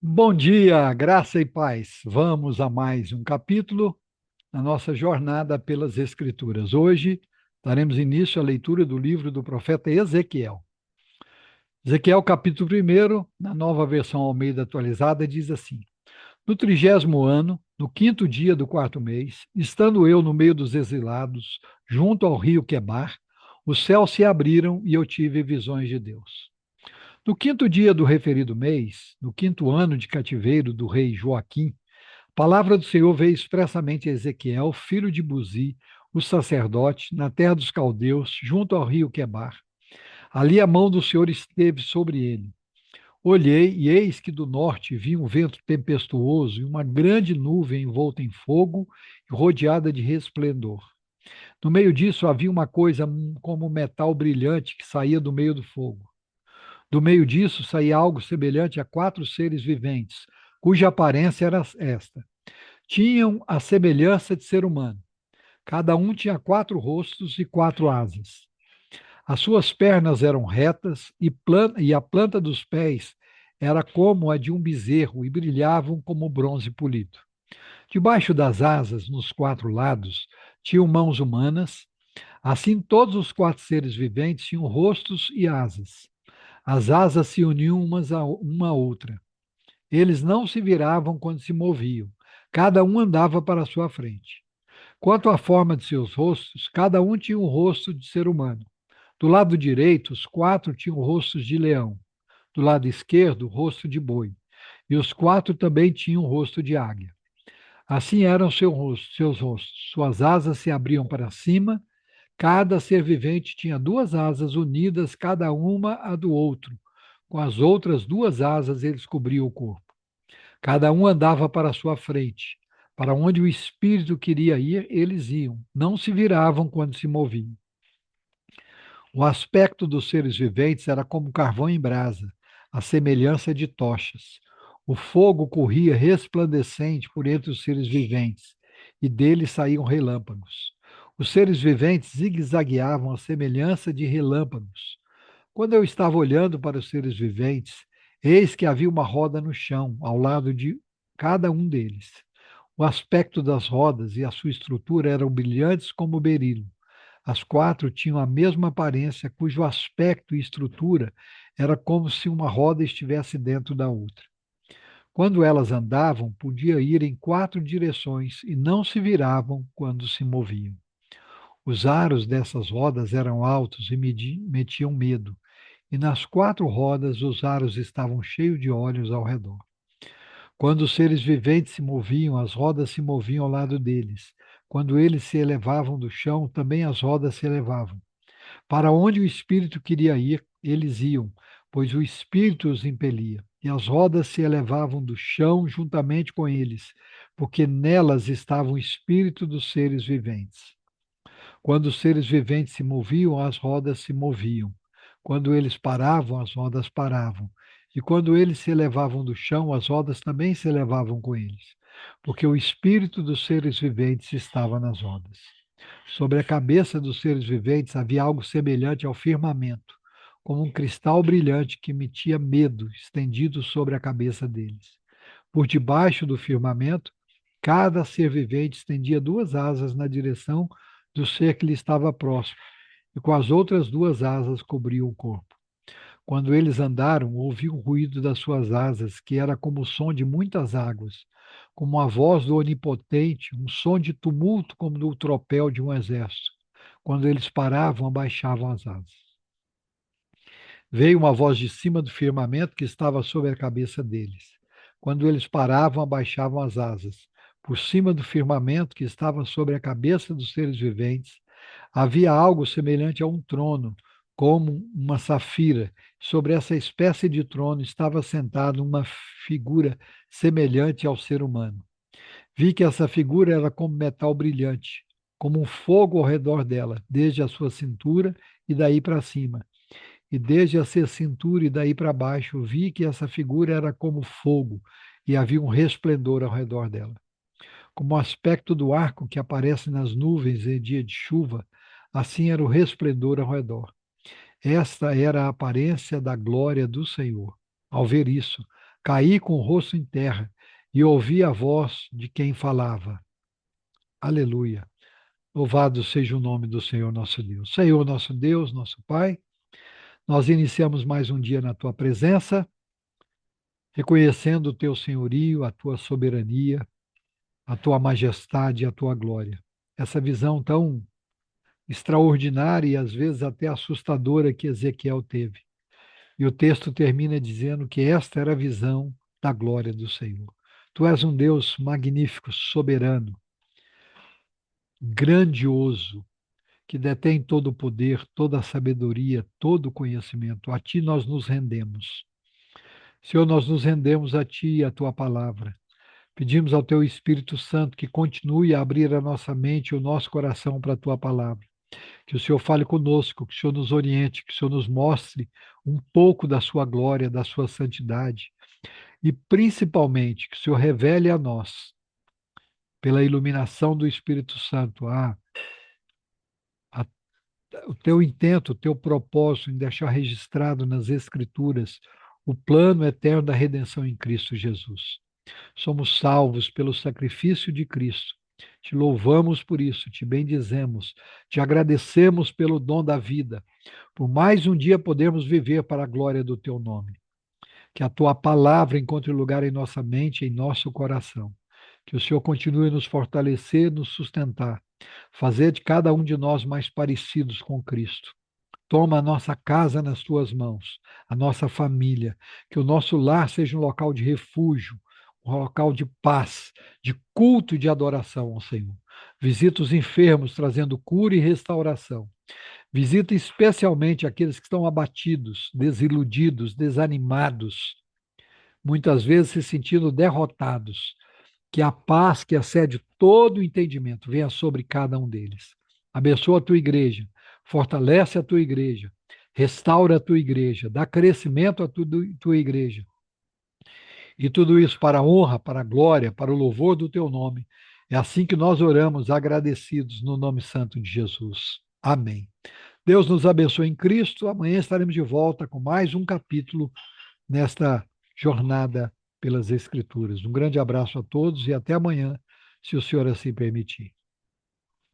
Bom dia, graça e paz. Vamos a mais um capítulo na nossa jornada pelas Escrituras. Hoje daremos início à leitura do livro do profeta Ezequiel. Ezequiel, capítulo 1, na nova versão Almeida atualizada, diz assim: No 30º ano, no quinto dia do quarto mês, estando eu no meio dos exilados, junto ao rio Quebar, os céus se abriram e eu tive visões de Deus. No quinto dia do referido mês, no quinto ano de cativeiro do rei Joaquim, a palavra do Senhor veio expressamente a Ezequiel, filho de Buzi, o sacerdote, na terra dos caldeus, junto ao rio Quebar. Ali a mão do Senhor esteve sobre ele. Olhei, e eis que do norte vinha um vento tempestuoso e uma grande nuvem envolta em fogo e rodeada de resplendor. No meio disso havia uma coisa como metal brilhante que saía do meio do fogo. Do meio disso saía algo semelhante a quatro seres viventes, cuja aparência era esta: tinham a semelhança de ser humano. Cada um tinha quatro rostos e quatro asas. As suas pernas eram retas e a planta dos pés era como a de um bezerro e brilhavam como bronze polido. Debaixo das asas, nos quatro lados, tinham mãos humanas. Assim, todos os quatro seres viventes tinham rostos e asas. As asas se uniam umas a uma à outra. Eles não se viravam quando se moviam. Cada um andava para a sua frente. Quanto à forma de seus rostos, cada um tinha um rosto de ser humano. Do lado direito, os quatro tinham rostos de leão. Do lado esquerdo, o rosto de boi. E os quatro também tinham o rosto de águia. Assim eram seus rostos. Suas asas se abriam para cima. Cada ser vivente tinha duas asas unidas, cada uma a do outro. Com as outras duas asas, eles cobriam o corpo. Cada um andava para a sua frente. Para onde o espírito queria ir, eles iam. Não se viravam quando se moviam. O aspecto dos seres viventes era como carvão em brasa, a semelhança de tochas. O fogo corria resplandecente por entre os seres viventes, e deles saíam relâmpagos. Os seres viventes zigue-zagueavam à semelhança de relâmpagos. Quando eu estava olhando para os seres viventes, eis que havia uma roda no chão, ao lado de cada um deles. O aspecto das rodas e a sua estrutura eram brilhantes como berilo. As quatro tinham a mesma aparência, cujo aspecto e estrutura era como se uma roda estivesse dentro da outra. Quando elas andavam, podia ir em quatro direções e não se viravam quando se moviam. Os aros dessas rodas eram altos e metiam medo, e nas quatro rodas os aros estavam cheios de olhos ao redor. Quando os seres viventes se moviam, as rodas se moviam ao lado deles. Quando eles se elevavam do chão, também as rodas se elevavam. Para onde o espírito queria ir, eles iam, pois o espírito os impelia. E as rodas se elevavam do chão juntamente com eles, porque nelas estava o espírito dos seres viventes. Quando os seres viventes se moviam, as rodas se moviam. Quando eles paravam, as rodas paravam. E quando eles se elevavam do chão, as rodas também se elevavam com eles, porque o espírito dos seres viventes estava nas rodas. Sobre a cabeça dos seres viventes havia algo semelhante ao firmamento, como um cristal brilhante que emitia medo estendido sobre a cabeça deles. Por debaixo do firmamento, cada ser vivente estendia duas asas na direção do ser que lhe estava próximo, e com as outras duas asas cobriam o corpo. Quando eles andaram, ouvi o ruído das suas asas, que era como o som de muitas águas, como a voz do Onipotente, um som de tumulto como do tropel de um exército. Quando eles paravam, abaixavam as asas. Veio uma voz de cima do firmamento que estava sobre a cabeça deles. Quando eles paravam, abaixavam as asas. Por cima do firmamento que estava sobre a cabeça dos seres viventes, havia algo semelhante a um trono, como uma safira. Sobre essa espécie de trono estava sentada uma figura semelhante ao ser humano. Vi que essa figura era como metal brilhante, como um fogo ao redor dela, desde a sua cintura e daí para cima. E desde a sua cintura e daí para baixo, vi que essa figura era como fogo e havia um resplendor ao redor dela. Como o aspecto do arco que aparece nas nuvens em dia de chuva, assim era o resplendor ao redor. Esta era a aparência da glória do Senhor. Ao ver isso, Caí com o rosto em terra e ouvi a voz de quem falava. Aleluia. Louvado seja o nome do Senhor nosso Deus. Senhor nosso Deus, nosso Pai, nós iniciamos mais um dia na tua presença, reconhecendo o teu senhorio, a tua soberania, a tua majestade e a tua glória. Essa visão tão extraordinária e às vezes até assustadora que Ezequiel teve. E o texto termina dizendo que esta era a visão da glória do Senhor. Tu és um Deus magnífico, soberano, grandioso, que detém todo o poder, toda a sabedoria, todo o conhecimento. A ti nós nos rendemos. Senhor, nós nos rendemos a ti e a tua palavra. Pedimos ao teu Espírito Santo que continue a abrir a nossa mente e o nosso coração para a tua palavra. Que o Senhor fale conosco, que o Senhor nos oriente, que o Senhor nos mostre um pouco da sua glória, da sua santidade. E principalmente que o Senhor revele a nós, pela iluminação do Espírito Santo, a o teu intento, o teu propósito em deixar registrado nas Escrituras o plano eterno da redenção em Cristo Jesus. Somos salvos pelo sacrifício de Cristo. Te louvamos por isso, te bendizemos, te agradecemos pelo dom da vida, por mais um dia podermos viver para a glória do teu nome. Que a tua palavra encontre lugar em nossa mente e em nosso coração. Que o Senhor continue a nos fortalecer, nos sustentar, fazer de cada um de nós mais parecidos com Cristo. Toma a nossa casa nas tuas mãos, a nossa família, que o nosso lar seja um local de refúgio, um local de paz, de culto e de adoração ao Senhor. Visita os enfermos, trazendo cura e restauração. Visita especialmente aqueles que estão abatidos, desiludidos, desanimados, muitas vezes se sentindo derrotados. Que a paz que excede todo o entendimento venha sobre cada um deles. Abençoa a tua igreja, fortalece a tua igreja, restaura a tua igreja, dá crescimento à tua igreja. E tudo isso para a honra, para a glória, para o louvor do teu nome. É assim que nós oramos, agradecidos no nome santo de Jesus. Amém. Deus nos abençoe em Cristo. Amanhã estaremos de volta com mais um capítulo nesta jornada pelas Escrituras. Um grande abraço a todos e até amanhã, se o Senhor assim permitir.